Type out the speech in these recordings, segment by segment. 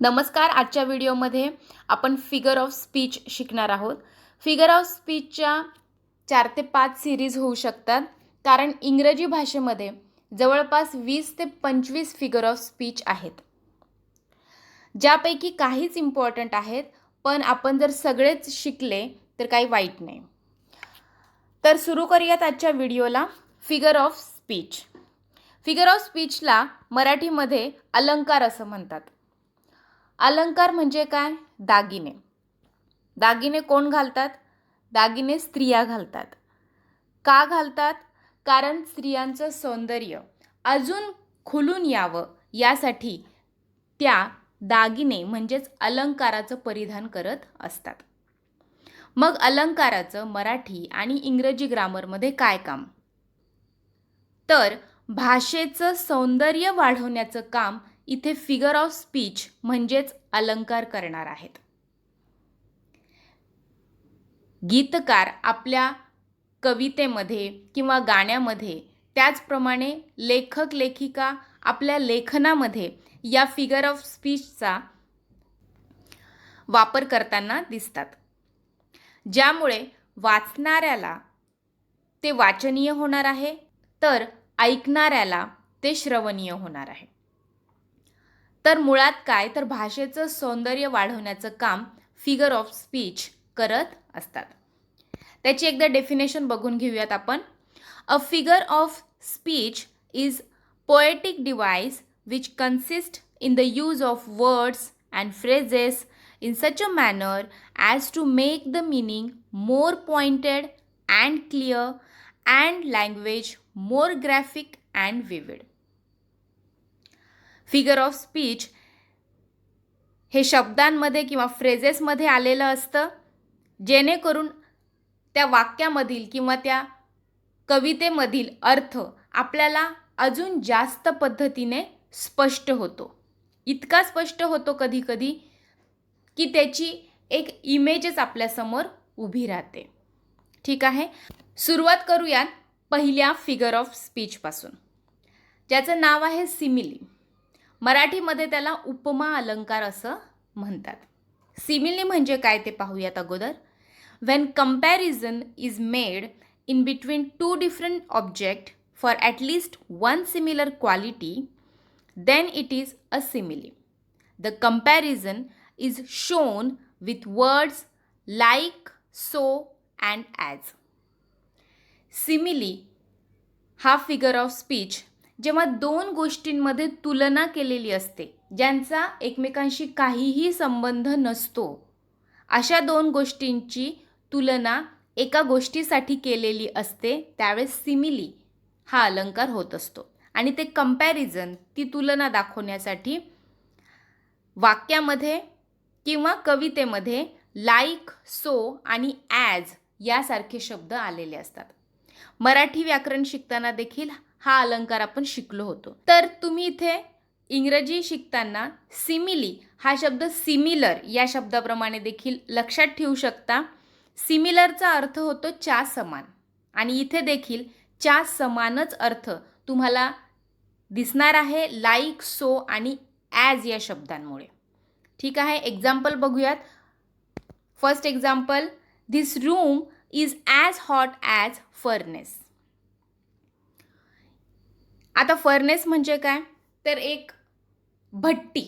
नमस्कार. आजच्या व्हिडिओमध्ये आपण फिगर ऑफ स्पीच शिकणार आहोत. फिगर ऑफ स्पीचच्या 4 ते 5 सीरीज होऊ शकतात, कारण इंग्रजी भाषेमध्ये जवळपास 20 ते 25 फिगर ऑफ स्पीच आहेत, ज्यापैकी काहीच इम्पॉर्टंट आहेत, पण आपण जर सगळेच शिकले तर काही वाईट नाही. तर सुरू करूयात आजच्या व्हिडिओला. Figure of speech. Figure of स्पीचला मराठीमध्ये अलंकार असं म्हणतात. अलंकार म्हणजे काय? दागिने. दागिने कोण घालतात? दागिने स्त्रिया घालतात. का घालतात? कारण स्त्रियांचं सौंदर्य अजून खुलून यावं यासाठी त्या दागिने म्हणजेच अलंकाराचं परिधान करत असतात. मग अलंकाराचं मराठी आणि इंग्रजी ग्रामरमध्ये काय काम? तर भाषेचं सौंदर्य वाढवण्याचं काम इथे फिगर ऑफ स्पीच म्हणजेच अलंकार करणार आहेत. गीतकार आपल्या कवितेमध्ये किंवा गाण्यामध्ये, त्याचप्रमाणे लेखक लेखिका आपल्या लेखनामध्ये या फिगर ऑफ स्पीचचा वापर करताना दिसतात, ज्यामुळे वाचणाऱ्याला ते वाचनीय होणार आहे, तर ऐकणाऱ्याला ते श्रवणीय होणार आहे. तर मुळात काय, तर भाषेचं सौंदर्य वाढवण्याचं काम फिगर ऑफ स्पीच करत असतात. त्याची एकदा डेफिनेशन बघून घेऊयात आपण. A figure of speech is poetic device which consist in the use of words and phrases in such a manner as to make the meaning more pointed and clear and language more graphic and vivid. Figure of speech हे शब्दांमध्ये किंवा फ्रेजेसमध्ये आलेलं असतं, जेणेकरून त्या वाक्यामधील किंवा त्या कवितेमधील अर्थ आपल्याला अजून जास्त पद्धतीने स्पष्ट होतो. इतका स्पष्ट होतो कधी कधी की त्याची एक इमेजच आपल्यासमोर उभी राहते. ठीक आहे, सुरुवात करूयात पहिल्या फिगर ऑफ स्पीचपासून, ज्याचं नाव आहे सिमिली. मराठीमध्ये त्याला उपमा अलंकार असं म्हणतात. सिमिली म्हणजे काय ते पाहूयात अगोदर. When comparison is made in between two different object for at least one similar quality, then it is a simile. The comparison is shown with words like, so and as. Simile हा figure of speech जेव्हा दोन गोष्टींमध्ये तुलना केलेली असते, ज्यांचा एकमेकांशी काहीही संबंध नसतो, अशा दोन गोष्टींची तुलना एका गोष्टीसाठी केलेली असते, त्यावेळेस सिमिली हा अलंकार होत असतो. आणि ते कंपॅरिझन, ती तुलना दाखवण्यासाठी वाक्यामध्ये किंवा कवितेमध्ये लाईक, सो आणि ॲज यासारखे शब्द आलेले असतात. मराठी व्याकरण शिकताना देखील हा अलंकार आपण शिकलो होतो. तर तुम्ही इथे इंग्रजी शिकताना सिमिली हा शब्द सिमिलर या शब्दाप्रमाणे देखील लक्षात ठेवू शकता. सिमिलरचा अर्थ होतो च्या समान, आणि इथे देखील च्या समानच अर्थ तुम्हाला दिसणार आहे लाईक, सो आणि ॲज या शब्दांमुळे. ठीक आहे, एक्झाम्पल बघूयात. First example, this room is as hot as furnace. आता फर्नेस म्हणजे काय, तर एक भट्टी,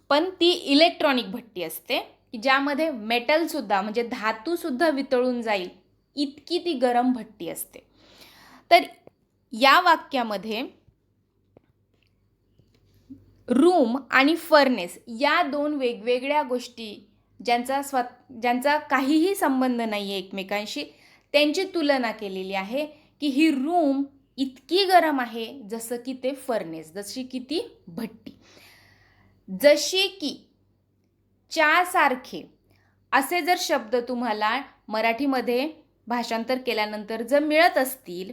पण ती इलेक्ट्रॉनिक भट्टी असते की ज्यामध्ये मेटलसुद्धा म्हणजे धातूसुद्धा वितळून जाईल इतकी ती गरम भट्टी असते. तर या वाक्यामध्ये रूम आणि फर्नेस या दोन वेगवेगळ्या गोष्टी ज्यांचा काहीही संबंध नाही आहे एकमेकांशी, त्यांची तुलना केलेली आहे की ही रूम इतकी गरम आहे जसं की ते फर्नेस, जशी की ती भट्टी. जशी की, च्यासारखे असे जर शब्द तुम्हाला मराठीमध्ये भाषांतर केल्यानंतर जर मिळत असतील,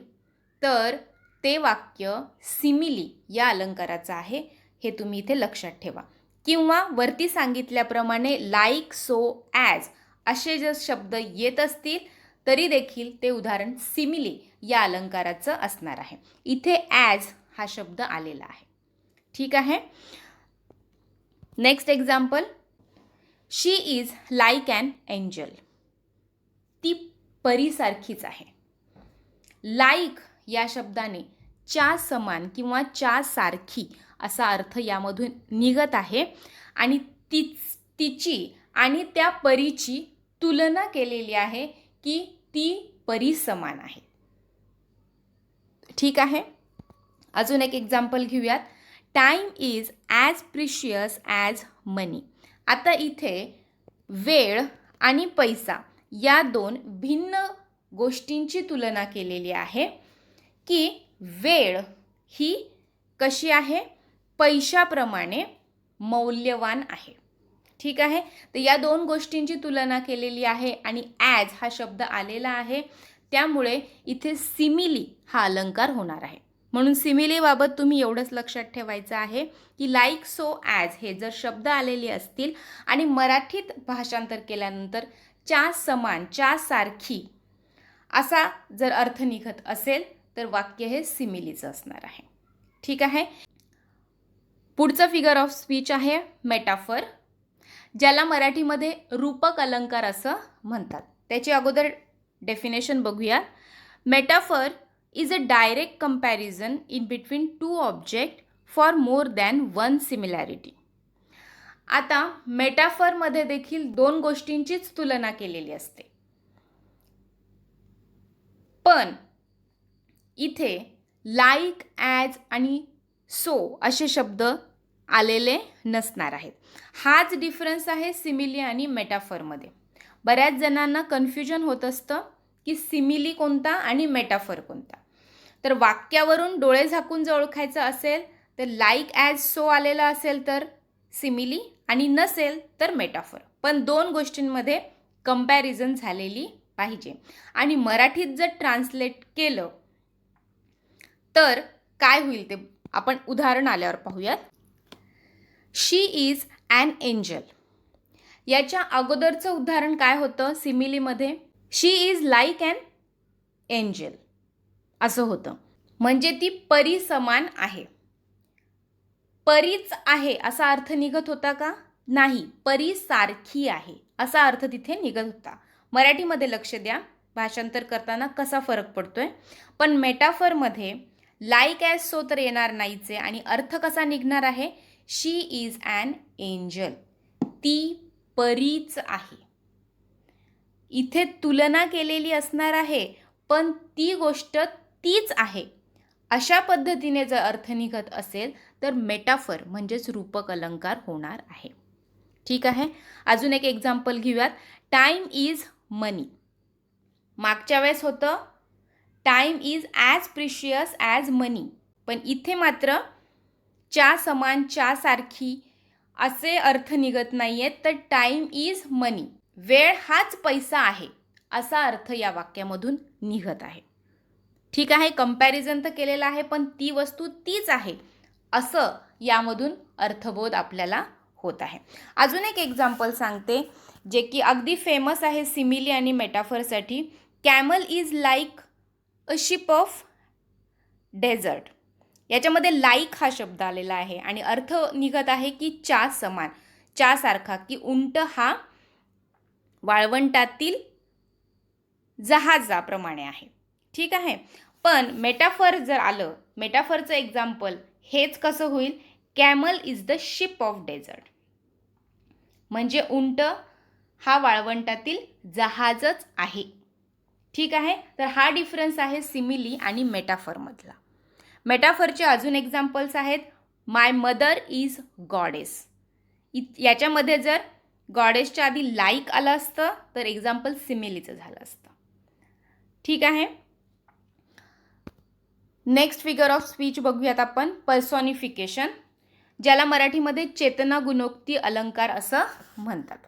तर ते वाक्य सिमिली या अलंकाराचं आहे, हे तुम्ही इथे लक्षात ठेवा. किंवा वरती सांगितल्याप्रमाणे लाईक, सो, ॲज असे जर शब्द येत असतील तरी देखील ते उदाहरण सिमिली या अलंकाराचं असणार आहे. इथे ॲज हा शब्द आलेला आहे. ठीक आहे. Next example, she is like an angel. ती परीसारखीच आहे. लाईक या शब्दाने च्या समान किंवा च्या सारखी असा अर्थ यामधून निघत आहे आणि तिची आणि त्या परीची तुलना केलेली आहे की ती परी समान आहे. ठीक आहे. अजून एक एक्झाम्पल घेऊयात. Time is as precious as money. आता इथे वेळ आणि पैसा या दोन भिन्न गोष्टींची तुलना केलेली आहे की वेळ ही कशी आहे, पैशाप्रमाणे मौल्यवान आहे. ठीक आहे. तर या दोन गोष्टींची तुलना केलेली आहे आणि ॲज हा शब्द आलेला आहे, त्यामुळे इथे सिमिली हा अलंकार होणार आहे. म्हणून सिमिलीबाबत तुम्ही एवढंच लक्षात ठेवायचं आहे की लाईक सो ॲज हे जर शब्द आलेले असतील आणि मराठीत भाषांतर केल्यानंतर च्या समान, च्या सारखी असा जर अर्थ निघत असेल तर वाक्य हे सिमिलीचं असणार आहे. ठीक आहे. पुढचं फिगर ऑफ स्पीच आहे मेटाफर, ज्याला मराठीमध्ये रूपक अलंकार असं म्हणतात. त्याची अगोदर डेफिनेशन बघूया. Metaphor is a direct comparison in between to object for more than one similarity. आता मेटाफरमध्ये देखील दोन गोष्टींचीच तुलना केलेली असते, पण इथे लाईक, ॲज आणि सो असे शब्द आलेले नसणार आहेत. हाच डिफरन्स आहे सिमिली आणि मेटाफरमध्ये. बऱ्याच जणांना कन्फ्युजन होत असतं की सिमिली कोणता आणि मेटाफर कोणता. तर वाक्यावरून डोळे झाकून जर ओळखायचं असेल तर लाईक, ॲज, सो आलेला असेल तर सिमिली आणि नसेल तर मेटाफर. पण दोन गोष्टींमध्ये कंपॅरिझन झालेली पाहिजे. आणि मराठीत जर ट्रान्सलेट केलं तर काय होईल ते आपण उदाहरण आल्यावर पाहूयात. शी इज ॲन एंजल. याच्या अगोदरचं उदाहरण काय होतं सिमिलीमध्ये, शी इज लाईक ॲन एंजल असं होतं. म्हणजे ती परी समान आहे. परीच आहे असा अर्थ निघत होता का? नाही, परी सारखी आहे असा अर्थ तिथे निघत होता. मराठीमध्ये लक्ष द्या भाषांतर करताना कसा फरक पडतोय. पण मेटाफरमध्ये लाईक ॲज सो तर येणार नाहीच आहे आणि अर्थ कसा निघणार आहे, शी इज ॲन एंजल. ती परीच आहे. इथे तुलना केलेली असणार आहे पण ती गोष्ट तीच आहे अशा पद्धतीने जर अर्थ निघत असेल तर मेटाफर म्हणजेच रूपक अलंकार होणार आहे. ठीक आहे. अजून एक एक्झाम्पल घेऊयात. Time is money. मागच्या वेळेस होतं time is as precious as money, पण इथे मात्र च्या समान, च्या सारखी असे अर्थ निघत नाही आहेत. तर टाईम इज मनी, वेळ हाच पैसा आहे असा अर्थ या वाक्यामधून निघत आहे. ठीक आहे. कंपॅरिझन तर केलेलं आहे पण ती वस्तू तीच आहे असं यामधून अर्थबोध आपल्याला होत आहे. अजून एक एक्झाम्पल सांगते जे की अगदी फेमस आहे सिमिली आणि मेटाफरसाठी. Camel is like a ship of desert. याच्यामध्ये लाईक हा शब्द आलेला आहे आणि अर्थ निघत आहे की च्या समान, च्या सारखा, की उंट हा वाळवंटातील जहाजाप्रमाणे आहे. ठीक आहे. पण मेटाफर जर आलं, मेटाफरचं एक्झाम्पल हेच कसं होईल, camel is the ship of desert. म्हणजे उंट हा वाळवंटातील जहाजच आहे. ठीक आहे. तर हा डिफरन्स आहे सिमिली आणि मेटाफरमधला. मेटाफरचे अजून एक्झाम्पल्स आहेत. माय मदर इज गॉडेस. याच्यामध्ये जर गॉडेसच्या आधी लाईक आलं असतं तर एक्झाम्पल सिमिलीचं झालं असतं. ठीक आहे. नेक्स्ट फिगर ऑफ स्पीच बघूयात आपण, पर्सॉनिफिकेशन, ज्याला मराठीमध्ये चेतना गुणोक्ती अलंकार असं म्हणतात.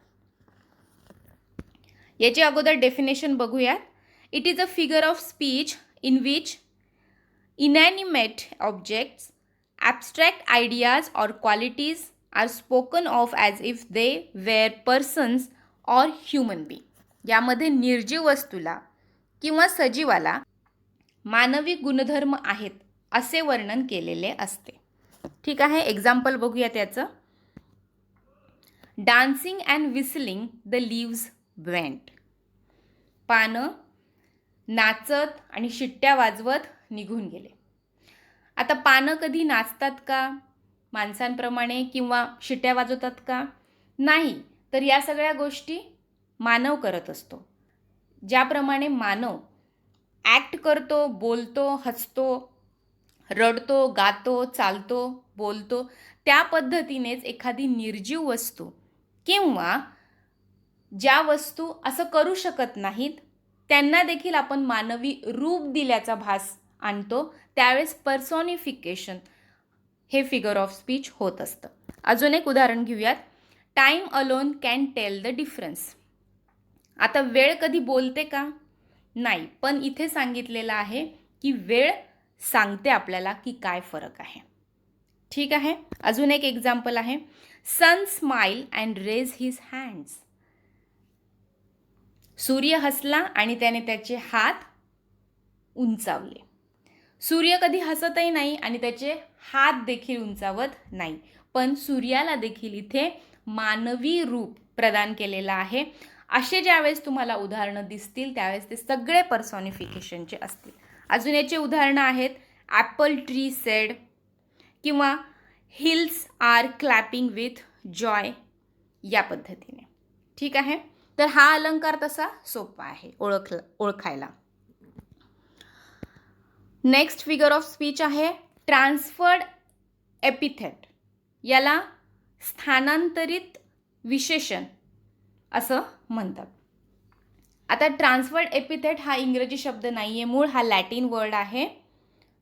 याची अगोदर डेफिनेशन बघूयात. It is a figure of speech in which inanimate objects, abstract ideas or qualities are spoken of as if they were persons or human being. यामध्ये निर्जीव वस्तूला किंवा सजीवाला मानवी गुणधर्म आहेत असे वर्णन केलेले असते. ठीक आहे. एक्झाम्पल बघूया त्याचं. Dancing and whistling the leaves went. पानं नाचत आणि शिट्ट्या वाजवत निघून गेले. आता पानं कधी नाचतात का माणसांप्रमाणे किंवा शिट्ट्या वाजवतात का? नाही. तर या सगळ्या गोष्टी मानव करत असतो. ज्याप्रमाणे मानव ॲक्ट करतो, बोलतो, हसतो, रडतो, गातो, चालतो, बोलतो, त्या पद्धतीनेच एखादी निर्जीव वस्तू किंवा ज्या वस्तू असं करू शकत नाहीत त्यांना देखील आपण मानवी रूप दिल्याचा भास आणतो. त्यावेळेस पर्सॉनिफिकेशन हे फिगर ऑफ स्पीच होत असतं. अजून एक उदाहरण घेऊयात. Time alone can tell the difference. आता वेळ कधी बोलते का? नाही. पण इथे सांगितलेलं आहे की वेळ सांगते आपल्याला की काय फरक आहे. ठीक आहे. अजून एक एक्झाम्पल आहे. Sun smile and raise his hands. सूर्य हसला आणि त्याने त्याचे हात उंचावले. सूर्य कधी हसतही नाही आणि त्याचे हात देखील उंचावत नाही. पण सूर्याला देखील इथे मानवी रूप प्रदान केलेलं आहे. असे ज्यावेळेस तुम्हाला उदाहरणं दिसतील त्यावेळेस ते सगळे पर्सॉनिफिकेशनचे असतील. अजून याचे उदाहरणं आहेत. ॲपल ट्री सेड किंवा hills are clapping with joy या पद्धतीने. ठीक आहे. तर हा अलंकार तसा सोपा आहे ओळखायला. नेक्स्ट फिगर ऑफ स्पीच आहे ट्रान्सफर्ड एपिथेट. याला स्थानांतरित विशेषण असं म्हणतात. आता ट्रान्सफर्ड एपिथेट हा इंग्रजी शब्द नाही आहे, मूळ हा लॅटिन वर्ड आहे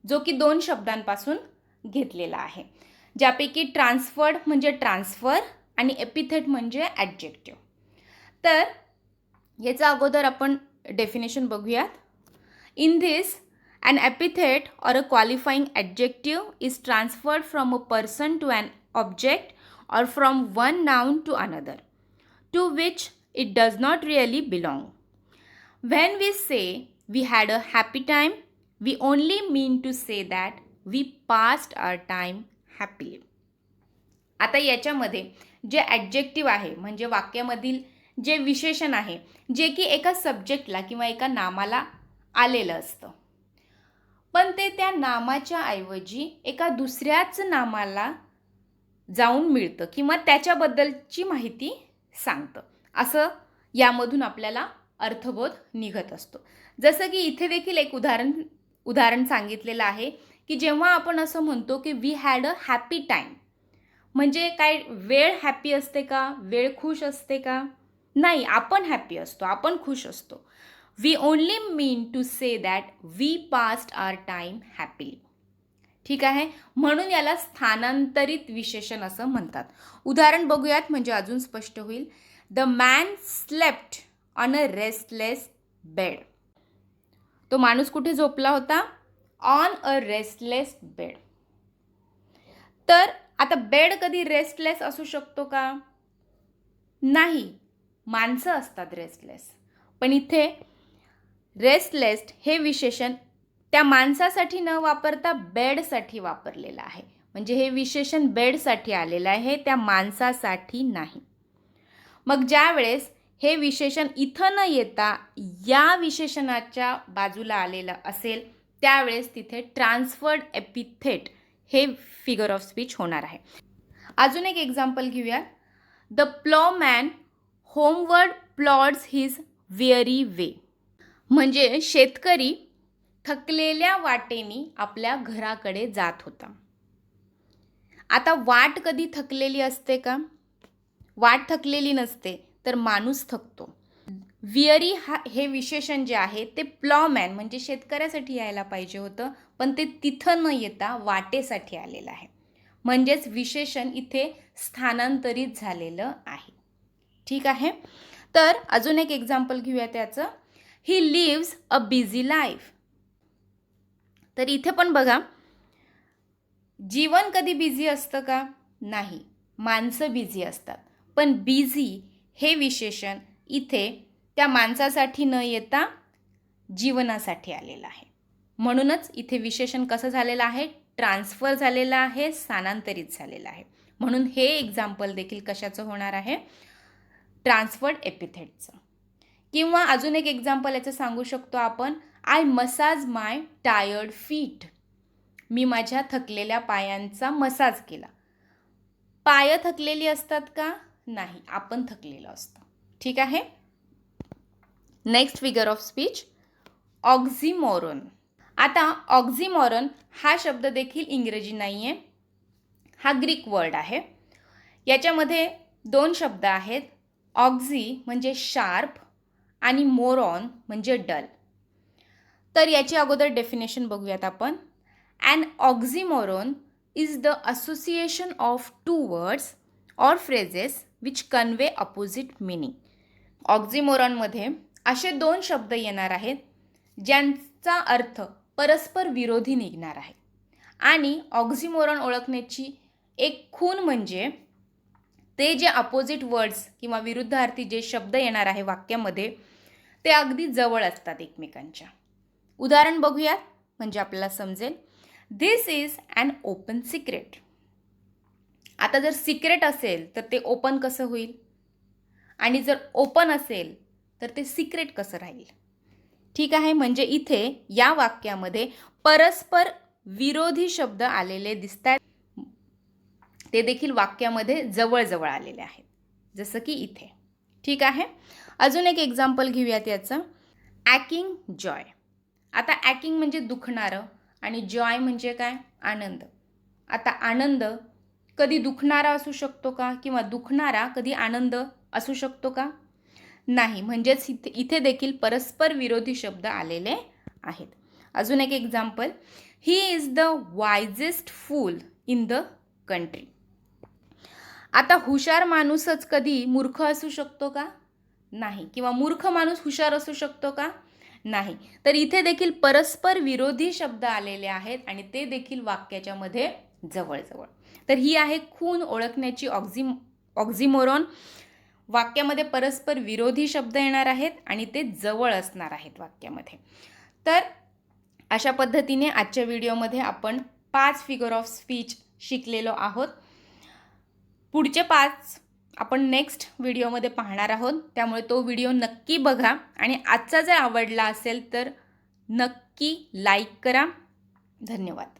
जो की 2 शब्दांपासून घेतलेला आहे. ज्यापैकी ट्रान्सफर्ड म्हणजे ट्रान्सफर आणि एपिथेट म्हणजे ॲडजेक्टिव्ह. तर याचा अगोदर आपण डेफिनेशन बघूयात. In this an epithet or a qualifying adjective is transferred from a person to an object or from one noun to another to which it does not really belong. When we say we had a happy time, we only mean to say that we passed our time happily. आता याच्यामध्ये जे adjective आहे म्हणजे वाक्यामधील जे विशेषण आहे जे की एका सब्जेक्टला किंवा एका नामाला आलेलं असतं, पण ते त्या नामाच्या ऐवजी एका दुसऱ्याच नामाला जाऊन मिळतं किंवा त्याच्याबद्दलची माहिती सांगतं. असं यामधून आपल्याला अर्थबोध निघत असतो. जसं की इथे देखील एक उदाहरण सांगितलेलं आहे की जेव्हा आपण असं म्हणतो की we had a happy time, म्हणजे काय वेळ हॅपी असते का? वेळ खुश असते का? नाही. आपण हॅपी असतो, आपण खुश असतो. We only mean to say that we passed our time happily. ठीक आहे. म्हणून याला स्थानांतरित विशेषण असं म्हणतात. उदाहरण बघूयात म्हणजे अजून स्पष्ट होईल. The man slept on a restless bed. तो माणूस कुठे झोपला होता? On a restless bed. तर आता बेड कधी रेस्टलेस असू शकतो का? नाही. माणसं असतात रेस्टलेस. पण इथे रेस्टलेस हे विशेषण त्या माणसासाठी न वापरता बेडसाठी वापरलेलं आहे. म्हणजे हे विशेषण बेडसाठी आलेलं आहे, त्या माणसासाठी नाही. मग ज्या वेळेस हे विशेषण इथं न येता या विशेषणाच्या बाजूला आलेलं असेल त्यावेळेस तिथे ट्रान्सफर्ड एपिथेट हे फिगर ऑफ स्पीच होणार आहे. अजून एक एक्झाम्पल घेऊया. द प्लॉमॅन होमवर्ड प्लॉड्स हिज वेअरी वे. म्हणजे शेतकरी थकलेल्या वाटेनी आपल्या घराकडे जात होता. आता वाट कधी थकलेली असते का? वाट थकलेली नसते, तर माणूस थकतो. विअरी हे विशेषण जे आहे ते प्लॉमॅन म्हणजे शेतकऱ्यासाठी यायला पाहिजे होतं, पण ते तिथं न येता वाटेसाठी आलेलं आहे. म्हणजेच विशेषण इथे स्थानांतरित झालेलं आहे. ठीक आहे. तर अजून एक एक्झाम्पल घेऊया त्याचं. He lives a busy life. तर इथे पण बघा, जीवन कधी बिझी असतं का? नाही. माणसं बिझी असतात. पण बिझी हे विशेषण इथे त्या माणसासाठी न येता जीवनासाठी आलेलं आहे. म्हणूनच इथे विशेषण कसं झालेलं आहे? ट्रान्सफर झालेलं आहे, स्थानांतरित झालेलं आहे. म्हणून हे एक्झाम्पल देखील कशाचं होणार आहे, ट्रान्सफर्ड एपिथेटचं. किंवा अजून एक एक्झाम्पल याचं सांगू शकतो आपण, I massage my tired feet. मी माझ्या थकलेल्या पायांचा मसाज केला. पाय थकलेली असतात का? नाही, आपण थकलेलं असतं. ठीक आहे. Next figure of speech, oxymoron. आता ऑक्झिमोरॉन हा शब्द देखील इंग्रजी नाही आहे, हा ग्रीक वर्ड आहे. याच्यामध्ये 2 शब्द आहेत. ऑक्झी म्हणजे शार्प आणि मोरॉन म्हणजे डल. तर याची अगोदर डेफिनेशन बघूयात आपण. An oxymoron is the association of 2 words or phrases which convey opposite meaning. ऑक्झिमोरॉनमध्ये असे 2 शब्द येणार आहेत ज्यांचा अर्थ परस्पर विरोधी निघणार आहे. आणि ऑक्झिमोरॉन ओळखण्याची एक खूण म्हणजे ते जे अपोजिट वर्ड्स किंवा विरुद्धार्थी जे शब्द येणार आहे वाक्यामध्ये ते अगदी जवळ असतात एकमेकांच्या. उदाहरण बघूयात म्हणजे आपल्याला समजेल. दिस इज ॲन ओपन सिक्रेट. आता जर सिक्रेट असेल तर ते ओपन कसं होईल, आणि जर ओपन असेल तर ते सिक्रेट कसं राहील. ठीक आहे. म्हणजे इथे या वाक्यामध्ये परस्पर विरोधी शब्द आलेले दिसतात, ते देखील वाक्यामध्ये जवळजवळ आलेले आहेत, जसं की इथे. ठीक आहे. अजून एक एक्झाम्पल घेऊयात याचं, ॲकिंग जॉय. आता ॲकिंग म्हणजे दुखणारं आणि जॉय म्हणजे काय, आनंद. आता आनंद कधी दुखणारा असू शकतो का, किंवा दुखणारा कधी आनंद असू शकतो का? नाही. म्हणजेच इथे देखील परस्पर विरोधी शब्द आलेले आहेत. अजून एक example, he is the wisest fool in the country. आता हुशार माणूसच कधी मूर्ख असू शकतो का? नाही. किंवा मूर्ख माणूस हुशार असू शकतो का? नाही. तर इथे देखील परस्पर विरोधी शब्द आलेले आहेत आणि ते देखील वाक्याच्या मध्ये जवळजवळ. तर ही आहे खूण ओळखण्याची ऑक्झिमोरॉन. वाक्यामध्ये परस्पर विरोधी शब्द येणार आहेत आणि ते जवळ असणार आहेत वाक्यामध्ये. तर अशा पद्धतीने आजच्या व्हिडिओमध्ये आपण 5 फिगर ऑफ स्पीच शिकलेलो आहोत. पुढचे 5 आपण नेक्स्ट व्हिडिओमध्ये पाहणार आहोत. त्यामुळे तो व्हिडिओ नक्की बघा आणि आजचा जर आवडला असेल तर नक्की लाईक करा. धन्यवाद.